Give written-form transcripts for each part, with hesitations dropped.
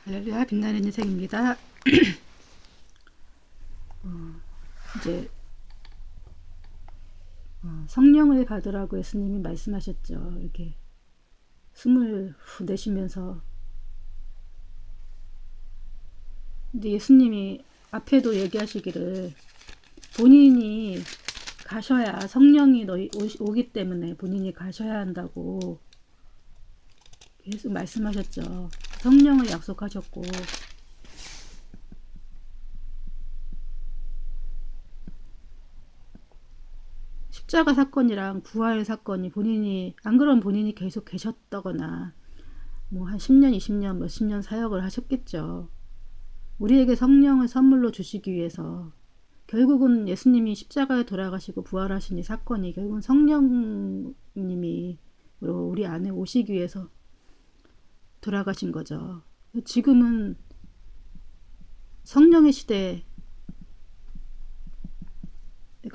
할렐루야, 빛나는 인생입니다. 이제 성령을 받으라고 예수님이 말씀하셨죠. 이렇게 숨을 후 내쉬면서. 근데 예수님이 앞에도 얘기하시기를 본인이 가셔야 성령이 오기 때문에 본인이 가셔야 한다고 계속 말씀하셨죠. 성령을 약속하셨고, 십자가 사건이랑 부활 사건이 본인이 안 그러면 본인이 계속 계셨다거나 뭐 한 10년, 20년, 몇십 년 사역을 하셨겠죠. 우리에게 성령을 선물로 주시기 위해서 결국은 예수님이 십자가에 돌아가시고 부활하신 이 사건이 결국은 성령님이 우리 안에 오시기 위해서 돌아가신 거죠. 지금은 성령의 시대가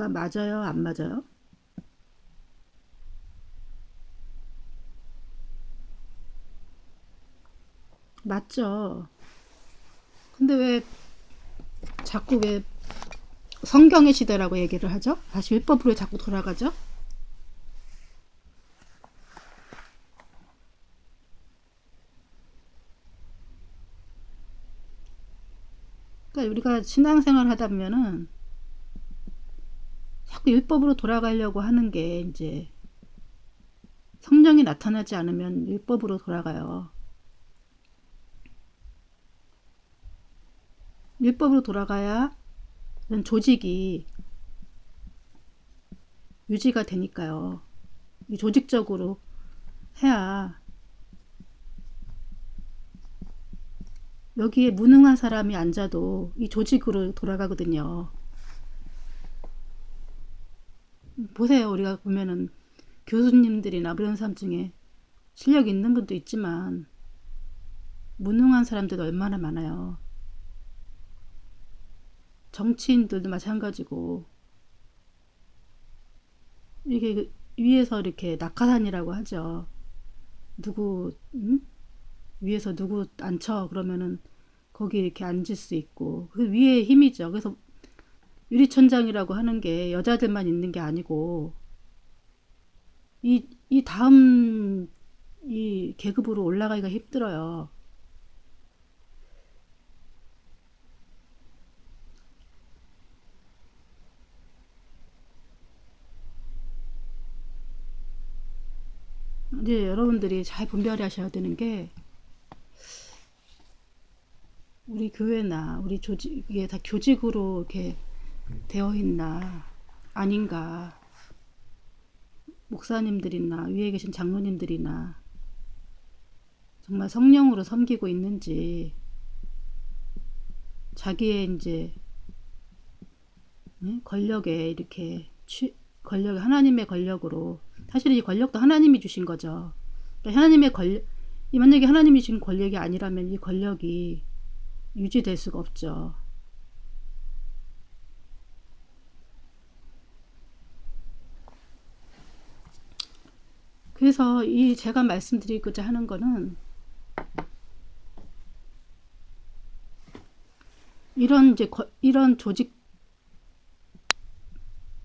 맞아요? 안 맞아요? 맞죠. 근데 왜 자꾸 왜 성경의 시대라고 얘기를 하죠? 다시 율법으로 자꾸 돌아가죠? 그러니까 우리가 신앙생활 하다 보면은 자꾸 율법으로 돌아가려고 하는 게 이제 성령이 나타나지 않으면 율법으로 돌아가요. 율법으로 돌아가야 조직이 유지가 되니까요. 이 조직적으로 해야 여기에 무능한 사람이 앉아도 이 조직으로 돌아가거든요. 보세요. 우리가 보면은 교수님들이나 그런 사람 중에 실력 있는 분도 있지만 무능한 사람들도 얼마나 많아요. 정치인들도 마찬가지고 이게 위에서 이렇게 낙하산이라고 하죠. 누구 위에서 누구 앉혀 그러면은 거기 이렇게 앉을 수 있고 그 위에 힘이죠. 그래서 유리천장이라고 하는 게 여자들만 있는 게 아니고 이 다음 이 계급으로 올라가기가 힘들어요. 이제 여러분들이 잘 분별하셔야 되는 게 우리 교회나 우리 조직 이게 다 교직으로 이렇게 되어 있나 아닌가, 목사님들이나 위에 계신 장로님들이나 정말 성령으로 섬기고 있는지, 자기의 이제 권력에 이렇게 권력, 하나님의 권력으로, 사실 이 권력도 하나님이 주신 거죠. 그러니까 하나님의 권력, 이 만약에 하나님이 주신 권력이 아니라면 이 권력이 유지될 수가 없죠. 그래서 이 제가 말씀드리고자 하는 거는 이런 이제 이런 조직,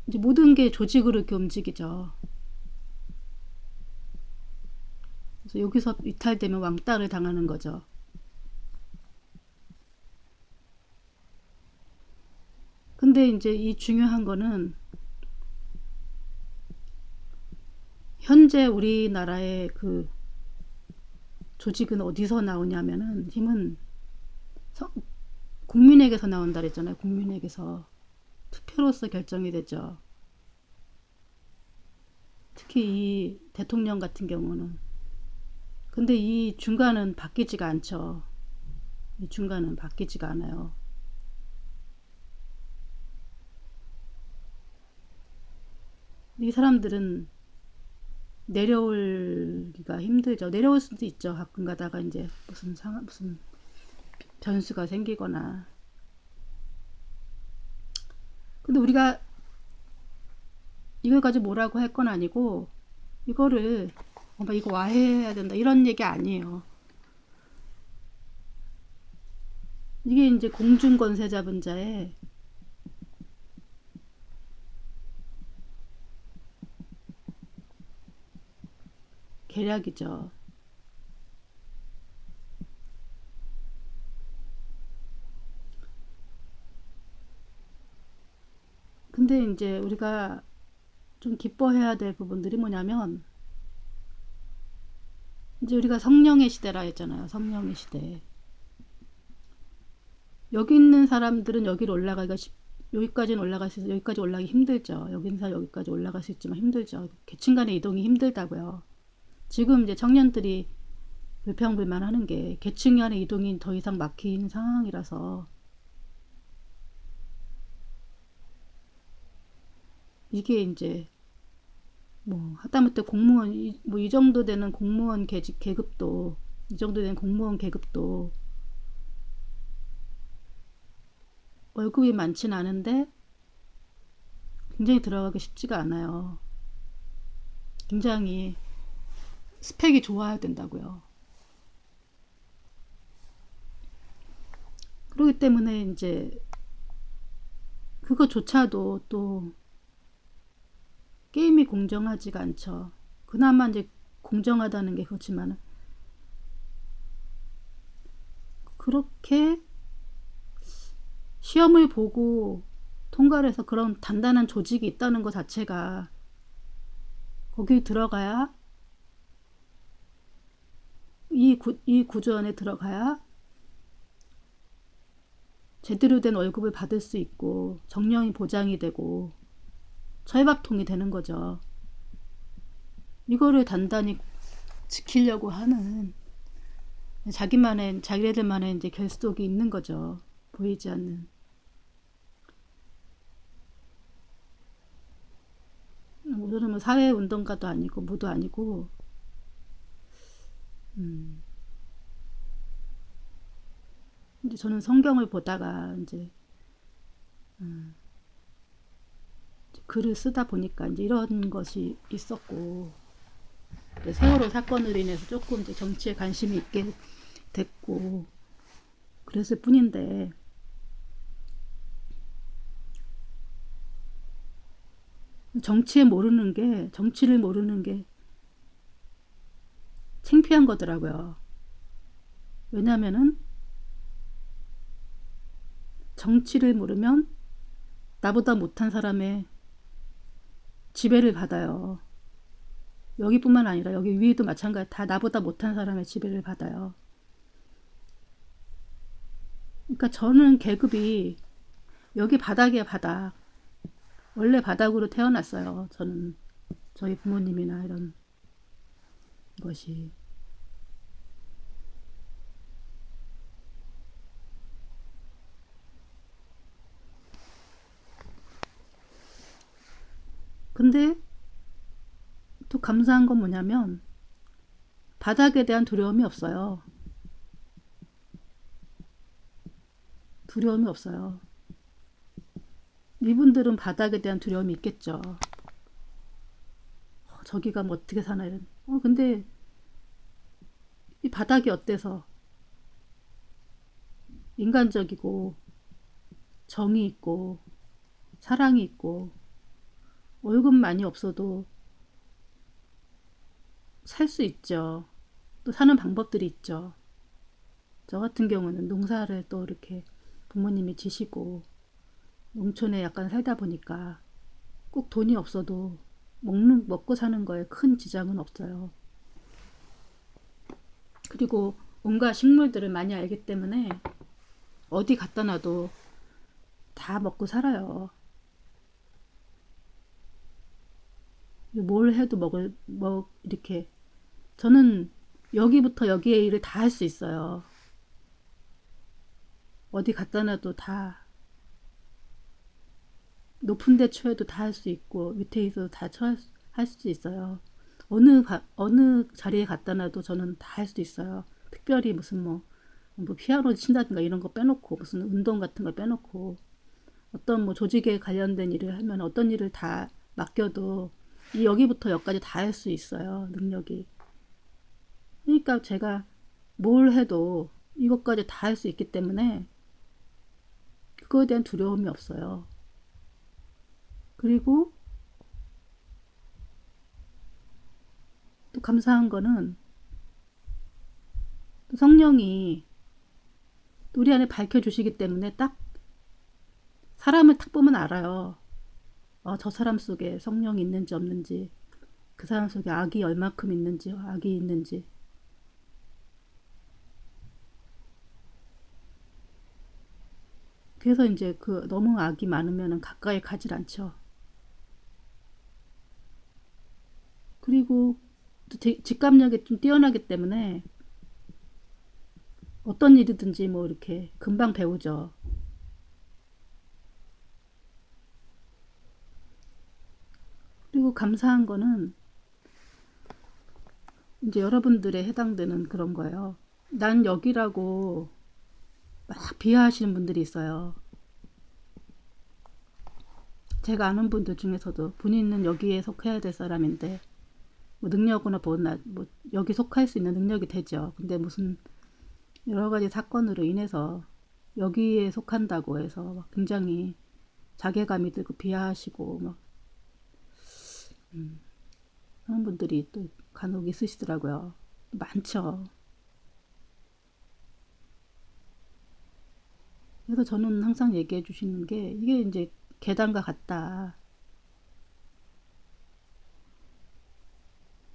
이제 모든 게 조직으로 이렇게 움직이죠. 그래서 여기서 이탈되면 왕따를 당하는 거죠. 근데 이제 이 중요한 거는 현재 우리나라의 그 조직은 어디서 나오냐면은 힘은 국민에게서 나온다 그랬잖아요. 국민에게서 투표로서 결정이 되죠. 특히 이 대통령 같은 경우는. 근데 이 중간은 바뀌지가 않죠. 이 중간은 바뀌지가 않아요. 이 사람들은 내려올기가 힘들죠. 내려올 수도 있죠. 가끔 가다가 이제 무슨 변수가 생기거나. 근데 우리가 이걸 가지고 뭐라고 할 건 아니고, 이거를 이거 와해해야 된다 이런 얘기 아니에요. 이게 이제 공중권세 잡은 자의 계략이죠. 근데 이제 우리가 좀 기뻐해야 될 부분들이 뭐냐면, 이제 우리가 성령의 시대라 했잖아요. 성령의 시대. 여기 있는 사람들은 여기로 올라가기가 여기까지는 올라갈 수 있어. 여기까지 올라가기 힘들죠. 여기 있는 사람 여기까지 올라갈 수 있지만 힘들죠. 계층 간의 이동이 힘들다고요. 지금 이제 청년들이 불평불만하는 게 계층 간의 이동이 더 이상 막힌 상황이라서, 이게 이제 뭐 하다못해 공무원 뭐 이 정도 되는 공무원 계급도, 이 정도 되는 공무원 계급도 월급이 많진 않은데 굉장히 들어가기 쉽지가 않아요. 굉장히 스펙이 좋아야 된다고요. 그렇기 때문에 이제 그거조차도 또 게임이 공정하지가 않죠. 그나마 이제 공정하다는 게 그렇지만, 그렇게 시험을 보고 통과를 해서 그런 단단한 조직이 있다는 것 자체가, 거기 들어가야, 이 구조 안에 들어가야 제대로 된 월급을 받을 수 있고 정령이 보장이 되고 철밥통이 되는 거죠. 이거를 단단히 지키려고 하는 자기네들만의 이제 결속이 있는 거죠. 보이지 않는. 우리는 뭐 사회운동가도 아니고 뭐도 아니고, 이제 저는 성경을 보다가 이제 글을 쓰다 보니까 이제 이런 것이 있었고, 세월호 사건으로 인해서 조금 이제 정치에 관심이 있게 됐고 그랬을 뿐인데, 정치를 모르는 게 창피한 거더라고요. 왜냐면은 정치를 모르면 나보다 못한 사람의 지배를 받아요. 여기뿐만 아니라 여기 위에도 마찬가지, 다 나보다 못한 사람의 지배를 받아요. 그러니까 저는 계급이 여기 바닥이야, 바닥. 원래 바닥으로 태어났어요. 저는 저희 부모님이나 이런 것이. 근데 또 감사한 건 뭐냐면 바닥에 대한 두려움이 없어요. 두려움이 없어요. 이분들은 바닥에 대한 두려움이 있겠죠. 저기 가면 어떻게 사나 이런. 근데 이 바닥이 어때서 인간적이고 정이 있고 사랑이 있고 월급 많이 없어도 살 수 있죠. 또 사는 방법들이 있죠. 저 같은 경우는 농사를 또 이렇게 부모님이 지시고 농촌에 약간 살다 보니까 꼭 돈이 없어도 먹고 사는 거에 큰 지장은 없어요. 그리고 온갖 식물들을 많이 알기 때문에 어디 갖다 놔도 다 먹고 살아요. 뭘 해도 이렇게. 저는 여기부터 여기의 일을 다 할 수 있어요. 어디 갖다 놔도 다, 높은 데 처해도 다 할 수 있고 밑에 있어도 다 할 수 있어요. 어느 자리에 갖다 놔도 저는 다 할 수 있어요. 특별히 무슨 뭐 피아노 친다든가 이런 거 빼놓고, 무슨 운동 같은 거 빼놓고, 어떤 뭐 조직에 관련된 일을 하면 어떤 일을 다 맡겨도 여기부터 여기까지 다 할 수 있어요. 능력이. 그러니까 제가 뭘 해도 이것까지 다 할 수 있기 때문에 그거에 대한 두려움이 없어요. 그리고 또 감사한 거는 또 성령이 우리 안에 밝혀주시기 때문에 딱 사람을 딱 보면 알아요. 저 사람 속에 성령이 있는지 없는지, 그 사람 속에 악이 얼마큼 있는지, 악이 있는지. 그래서 이제 그 너무 악이 많으면 가까이 가질 않죠. 그리고 또 직감력이 좀 뛰어나기 때문에 어떤 일이든지 뭐 이렇게 금방 배우죠. 그리고 감사한 거는 이제 여러분들에 해당되는 그런 거예요. 난 여기라고 막 비하하시는 분들이 있어요. 제가 아는 분들 중에서도 본인은 여기에 속해야 될 사람인데 뭐 능력이나 뭐 여기 속할 수 있는 능력이 되죠. 근데 무슨 여러 가지 사건으로 인해서 여기에 속한다고 해서 막 굉장히 자괴감이 들고 비하하시고 막 그런 분들이 또 간혹 있으시더라고요. 많죠. 그래서 저는 항상 얘기해 주시는 게 이게 이제 계단과 같다.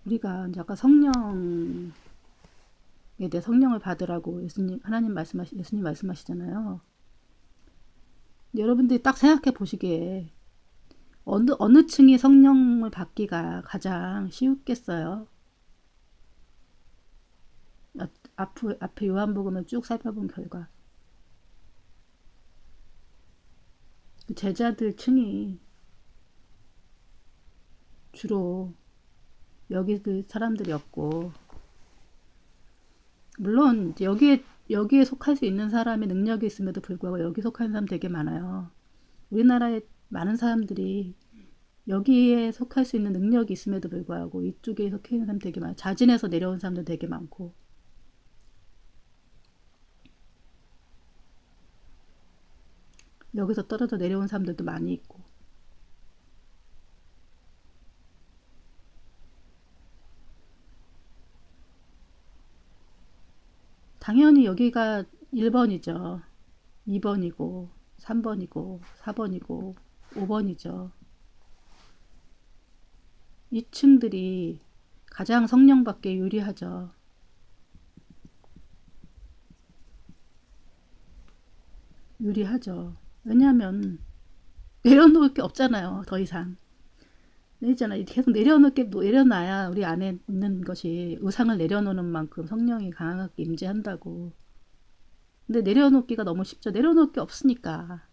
우리가 이제 아까 성령에 대해 성령을 받으라고 예수님 말씀하시잖아요. 여러분들이 딱 생각해 보시기에 어느 층이 성령을 받기가 가장 쉬웠겠어요? 앞에 요한복음을 쭉 살펴본 결과 그 제자들 층이 주로 여기들 사람들이었고, 물론 여기에 속할 수 있는 사람의 능력이 있음에도 불구하고 여기 속하는 사람 되게 많아요. 우리나라에 많은 사람들이 여기에 속할 수 있는 능력이 있음에도 불구하고 이쪽에 속해 있는 사람 되게 많아요. 자진해서 내려온 사람도 되게 많고. 여기서 떨어져 내려온 사람들도 많이 있고. 당연히 여기가 1번이죠. 2번이고 3번이고 4번이고 5번이죠. 이 층들이 가장 성령받기에 유리하죠. 유리하죠. 왜냐하면 내려놓을 게 없잖아요. 더 이상. 있잖아. 계속 내려놔야 우리 안에 있는 것이 의상을 내려놓는 만큼 성령이 강하게 임재한다고. 근데 내려놓기가 너무 쉽죠. 내려놓을 게 없으니까.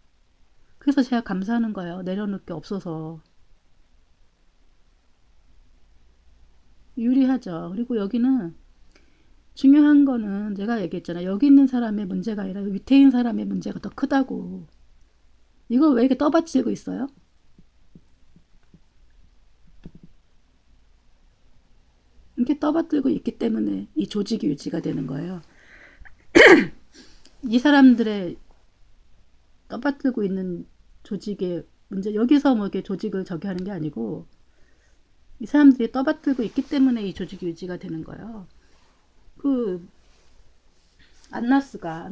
그래서 제가 감사하는 거예요. 내려놓을 게 없어서. 유리하죠. 그리고 여기는 중요한 거는 제가 얘기했잖아요. 여기 있는 사람의 문제가 아니라 밑에 있는 사람의 문제가 더 크다고. 이거 왜 이렇게 떠받치고 있어요? 이렇게 떠받들고 있기 때문에 이 조직이 유지가 되는 거예요. 이 사람들의 떠받들고 있는 조직의 문제, 여기서 뭐 이렇게 조직을 저기 하는 게 아니고 이 사람들이 떠받들고 있기 때문에 이 조직이 유지가 되는 거예요. 그 안나스가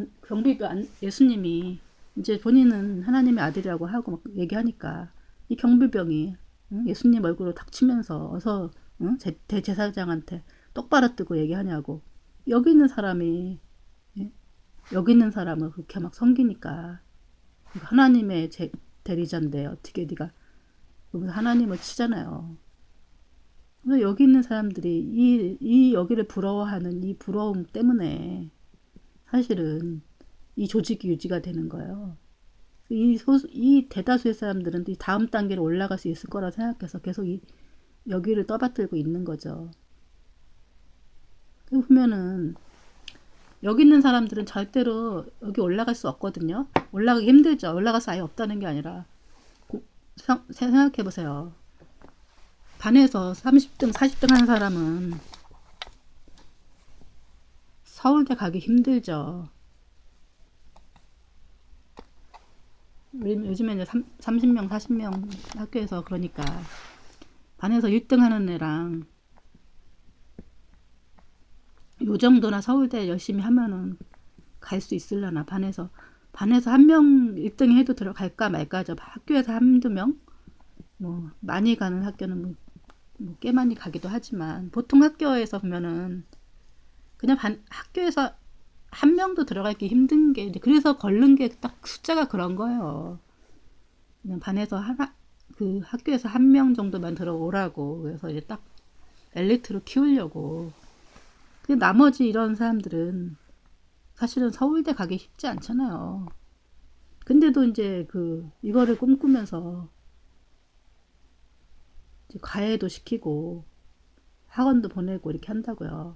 예수님이 이제 본인은 하나님의 아들이라고 하고 막 얘기하니까 이 경비병이 예수님 얼굴을 탁 치면서 어서 대제사장한테 똑바로 뜨고 얘기하냐고. 여기 있는 사람이 여기 있는 사람을 그렇게 막 섬기니까 하나님의 대리자인데 어떻게 네가 하나님을 치잖아요. 그래서 여기 있는 사람들이 이 여기를 부러워하는 이 부러움 때문에 사실은 이 조직이 유지가 되는 거예요. 이 대다수의 사람들은 이 다음 단계로 올라갈 수 있을 거라 생각해서 계속 여기를 떠받들고 있는 거죠. 보면은 여기 있는 사람들은 절대로 여기 올라갈 수 없거든요. 올라가기 힘들죠. 올라가서 아예 없다는 게 아니라 생각해 보세요. 반에서 30등, 40등 하는 사람은 서울대 가기 힘들죠. 요즘에는 30명, 40명 학교에서 그러니까 반에서 1등 하는 애랑 요 정도나 서울대 열심히 하면은 갈 수 있으려나. 반에서 한 명 1등 해도 들어갈까 말까죠. 학교에서 한두 명? 뭐 많이 가는 학교는 꽤 많이 가기도 하지만 보통 학교에서 보면은 그냥 학교에서 한 명도 들어가기 힘든 게 그래서 걸른 게 딱 숫자가 그런 거예요. 그냥 반에서 그 학교에서 한 명 정도만 들어오라고. 그래서 이제 딱 엘리트로 키우려고. 그 나머지 이런 사람들은 사실은 서울대 가기 쉽지 않잖아요. 근데도 이제 이거를 꿈꾸면서 이제 과외도 시키고 학원도 보내고 이렇게 한다고요.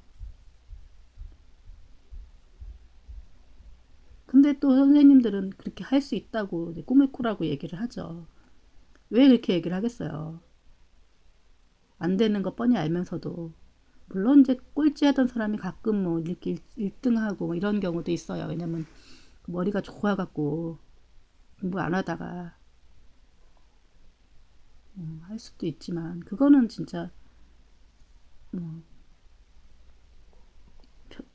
근데 또 선생님들은 그렇게 할 수 있다고 꿈을 꾸라고 얘기를 하죠. 왜 그렇게 얘기를 하겠어요? 안 되는 거 뻔히 알면서도. 물론 이제 꼴찌 하던 사람이 가끔 뭐 이렇게 1등하고 뭐 이런 경우도 있어요. 왜냐면 머리가 좋아갖고 공부 안 하다가 할 수도 있지만 그거는 진짜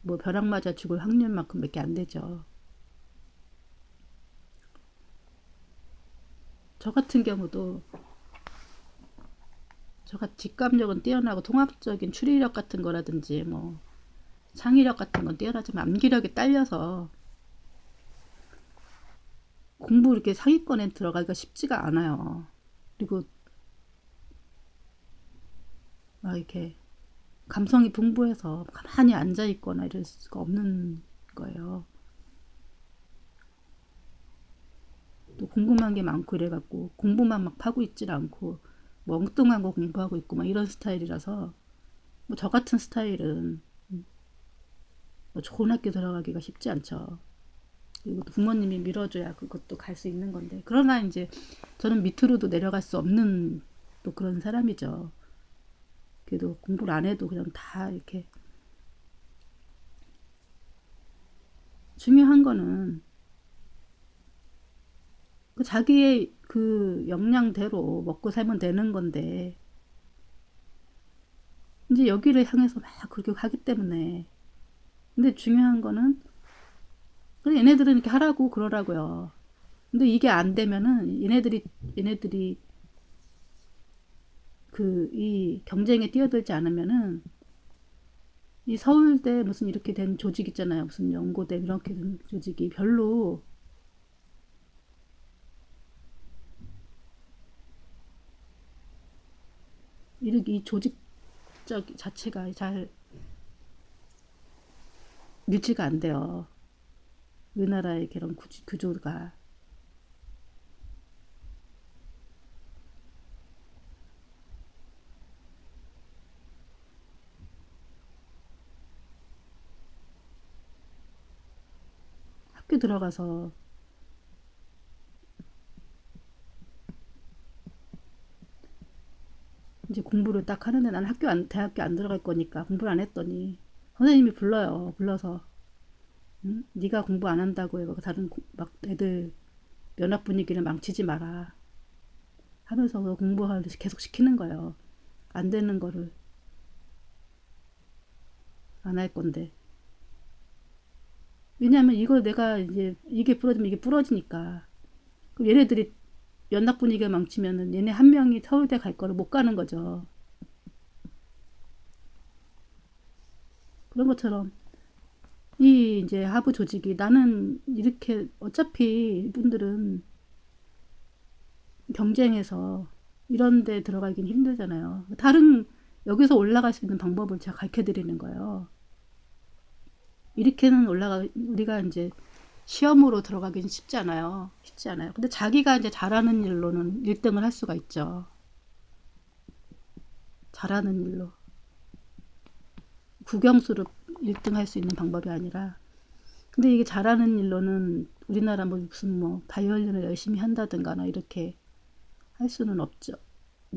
뭐, 벼락 맞아 죽을 확률만큼 밖에 안 되죠. 저 같은 경우도 저가 직감력은 뛰어나고 통합적인 추리력 같은 거라든지 뭐 창의력 같은 건 뛰어나지만 암기력이 딸려서 공부 이렇게 상위권에 들어가기가 쉽지가 않아요. 그리고 막 이렇게 감성이 풍부해서 가만히 앉아 있거나 이럴 수가 없는 거예요. 또 궁금한 게 많고 이래갖고 공부만 막 파고 있질 않고 뭐 엉뚱한 거 공부하고 있고 막 이런 스타일이라서 뭐 저 같은 스타일은 뭐 좋은 학교 들어가기가 쉽지 않죠. 그리고 또 부모님이 밀어줘야 그것도 갈 수 있는 건데 그러나 이제 저는 밑으로도 내려갈 수 없는 또 그런 사람이죠. 그래도 공부를 안 해도 그냥 다 이렇게 중요한 거는 자기의 그 역량대로 먹고 살면 되는 건데 이제 여기를 향해서 막 그렇게 하기 때문에 근데 중요한 거는 얘네들은 이렇게 하라고 그러라고요. 근데 이게 안 되면은 얘네들이 이 경쟁에 뛰어들지 않으면은 이 서울대 무슨 이렇게 된 조직 있잖아요. 무슨 연고대 이렇게 된 조직이 별로 이 조직적 자체가 잘 유지가 안 돼요. 우리나라의 그런 구조가. 학교 들어가서 이제 공부를 딱 하는데 난 대학교 안 들어갈 거니까 공부를 안 했더니 선생님이 불러요. 불러서 응? 네가 공부 안 한다고 해. 다른 막 애들 면학 분위기를 망치지 마라 하면서 공부를 계속 시키는 거예요. 안 되는 거를 안 할 건데. 왜냐하면 이걸 내가 이제 이게 부러지면 이게 부러지니까. 그럼 얘네들이 연락 분위기가 망치면은 얘네 한 명이 서울대 갈 거를 못 가는 거죠. 그런 것처럼 이 이제 하부 조직이 나는 이렇게 어차피 이분들은 경쟁해서 이런 데 들어가긴 힘들잖아요. 다른 여기서 올라갈 수 있는 방법을 제가 가르쳐 드리는 거예요. 이렇게는 우리가 이제 시험으로 들어가기는 쉽지 않아요. 쉽지 않아요. 근데 자기가 이제 잘하는 일로는 1등을 할 수가 있죠. 잘하는 일로. 국영수로 1등 할 수 있는 방법이 아니라. 근데 이게 잘하는 일로는 우리나라 뭐 무슨 뭐 바이올린을 열심히 한다든가나 이렇게 할 수는 없죠.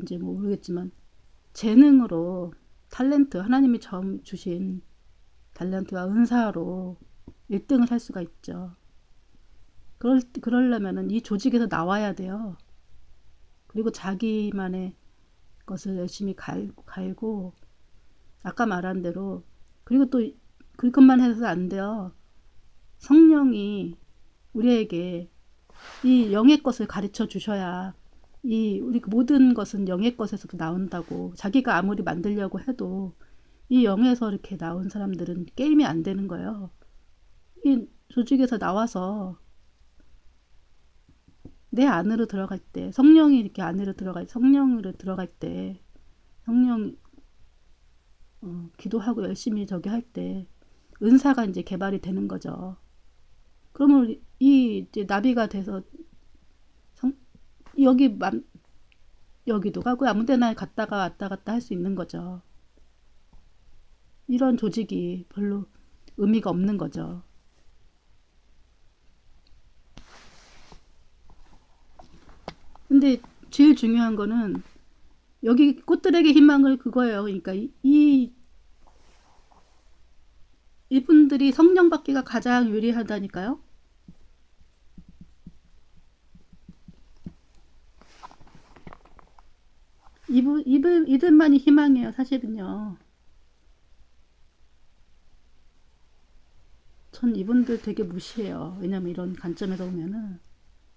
이제 뭐 모르겠지만 재능으로 탤런트 하나님이 처음 주신 탤런트와 은사로 1등을 할 수가 있죠. 그러려면은 이 조직에서 나와야 돼요. 그리고 자기만의 것을 열심히 갈고, 아까 말한 대로, 그리고 또 그것만 해서 안 돼요. 성령이 우리에게 이 영의 것을 가르쳐 주셔야 우리 모든 것은 영의 것에서 나온다고. 자기가 아무리 만들려고 해도 이 영에서 이렇게 나온 사람들은 게임이 안 되는 거예요. 이 조직에서 나와서 내 안으로 들어갈 때, 성령이 이렇게 성령으로 들어갈 때, 성령 기도하고 열심히 저기 할 때 은사가 이제 개발이 되는 거죠. 그러면 이제 나비가 돼서 여기 여기도 가고 아무 데나 갔다가 왔다 갔다 할 수 있는 거죠. 이런 조직이 별로 의미가 없는 거죠. 근데 제일 중요한 거는 여기 꽃들에게 희망을 그거예요. 그러니까 이분들이 성령 받기가 가장 유리하다니까요. 이들만이 희망이에요. 사실은요. 전 이분들 되게 무시해요. 왜냐면 이런 관점에서 보면은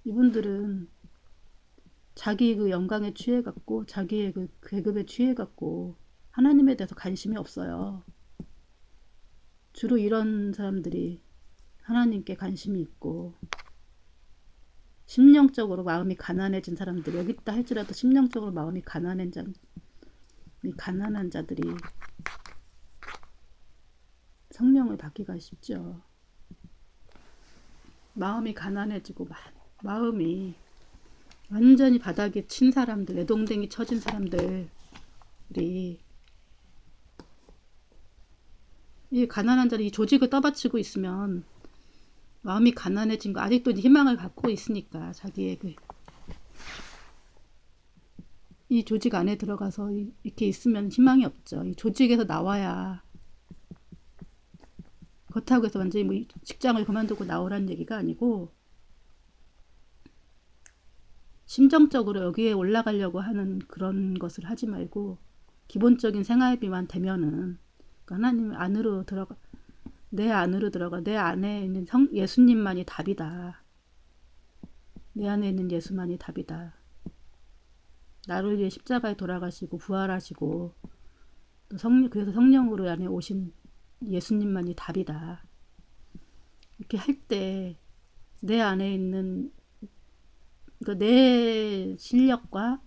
이분들은 자기 그 영광에 취해갖고 자기의 그 계급에 취해갖고 하나님에 대해서 관심이 없어요. 주로 이런 사람들이 하나님께 관심이 있고 심령적으로 마음이 가난해진 사람들, 여기 있다 할지라도 심령적으로 마음이 가난한 자들이 성령을 받기가 쉽죠. 마음이 가난해지고 마음이 완전히 바닥에 친 사람들, 내동댕이 쳐진 사람들이 이 가난한 자들이 이 조직을 떠받치고 있으면 마음이 가난해진 거, 아직도 희망을 갖고 있으니까 자기의 이 조직 안에 들어가서 이렇게 있으면 희망이 없죠. 이 조직에서 나와야. 그렇다고 해서 완전히 뭐 직장을 그만두고 나오라는 얘기가 아니고 심정적으로 여기에 올라가려고 하는 그런 것을 하지 말고 기본적인 생활비만 되면은 하나님 안으로 들어가, 내 안으로 들어가. 내 안에 있는 예수님만이 답이다. 내 안에 있는 예수만이 답이다. 나를 위해 십자가에 돌아가시고 부활하시고 또 그래서 성령으로 안에 오신 예수님만이 답이다. 이렇게 할 때 내 안에 있는 그러니까 내 실력과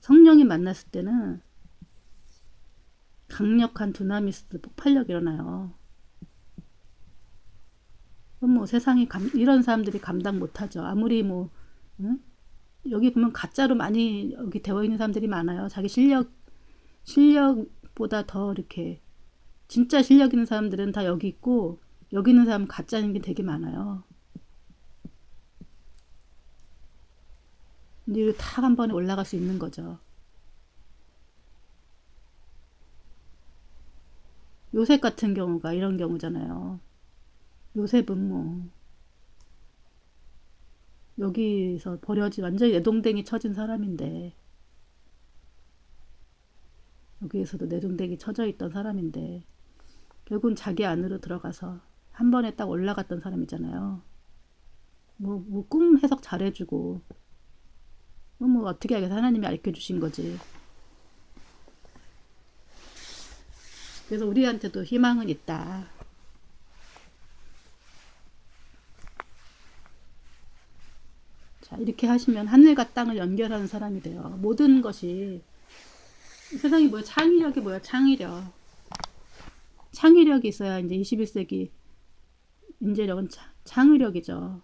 성령이 만났을 때는 강력한 두나미스 폭발력이 일어나요. 그럼 뭐 세상이 이런 사람들이 감당 못하죠. 아무리 뭐 응? 여기 보면 가짜로 많이 여기 되어 있는 사람들이 많아요. 자기 실력보다 더 이렇게 진짜 실력 있는 사람들은 다 여기 있고 여기 있는 사람은 가짜인 게 되게 많아요. 근데 탁 한 번에 올라갈 수 있는 거죠. 요셉 같은 경우가 이런 경우잖아요. 요셉은 뭐 여기서 완전히 내동댕이 쳐진 사람인데 여기에서도 내동댕이 쳐져 있던 사람인데 결국은 자기 안으로 들어가서 한 번에 딱 올라갔던 사람이잖아요. 뭐 꿈 해석 잘해주고 뭐 어떻게 하겠어. 하나님이 알려 주신 거지. 그래서 우리한테도 희망은 있다. 자, 이렇게 하시면 하늘과 땅을 연결하는 사람이 돼요. 모든 것이 세상이 뭐야? 창의력이 뭐야? 창의력. 창의력이 있어야 이제 21세기 인재력은 창의력이죠.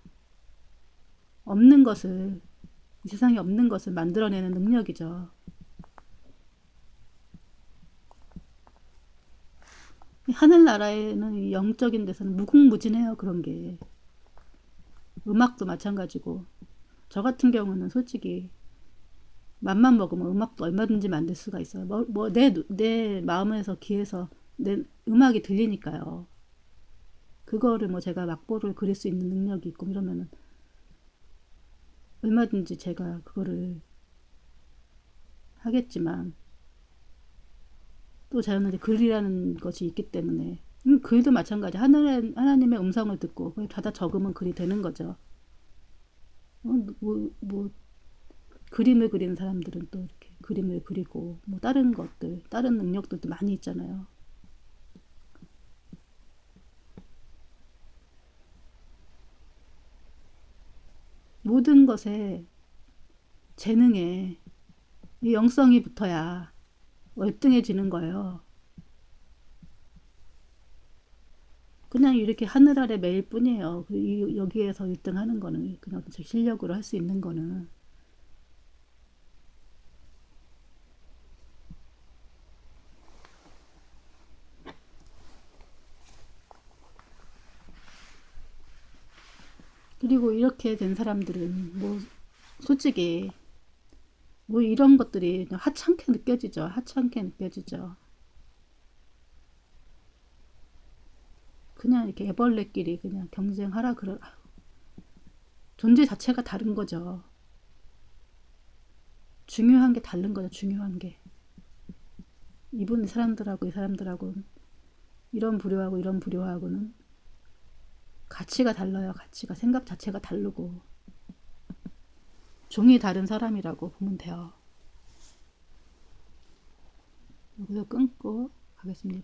없는 것을, 이 세상에 없는 것을 만들어내는 능력이죠. 하늘나라에는 영적인 데서는 무궁무진해요. 그런 게. 음악도 마찬가지고. 저 같은 경우는 솔직히 맘만 먹으면 음악도 얼마든지 만들 수가 있어요. 내 마음에서 귀에서 내 음악이 들리니까요. 그거를 뭐 제가 막보를 그릴 수 있는 능력이 있고 이러면은 얼마든지 제가 그거를 하겠지만, 또 저는 이제 글이라는 것이 있기 때문에 글도 마찬가지. 하나님의 음성을 듣고 받아 적으면 글이 되는 거죠. 뭐 그림을 그리는 사람들은 또 이렇게 그림을 그리고 뭐 다른 것들, 다른 능력들도 많이 있잖아요. 모든 것에 재능에 이 영성이 붙어야 월등해지는 거예요. 그냥 이렇게 하늘 아래 매일 뿐이에요. 여기에서 1등 하는 거는, 그냥 제 실력으로 할 수 있는 거는. 그리고 이렇게 된 사람들은 뭐 솔직히 뭐 이런 것들이 그냥 하찮게 느껴지죠. 하찮게 느껴지죠. 그냥 이렇게 애벌레끼리 그냥 경쟁하라 그러. 존재 자체가 다른 거죠. 중요한 게 다른 거죠. 중요한 게. 이분 사람들하고 이 사람들하고 이런 부류하고 이런 부류하고는 가치가 달라요. 가치가, 생각 자체가 다르고 종이 다른 사람이라고 보면 돼요. 여기서 끊고 가겠습니다.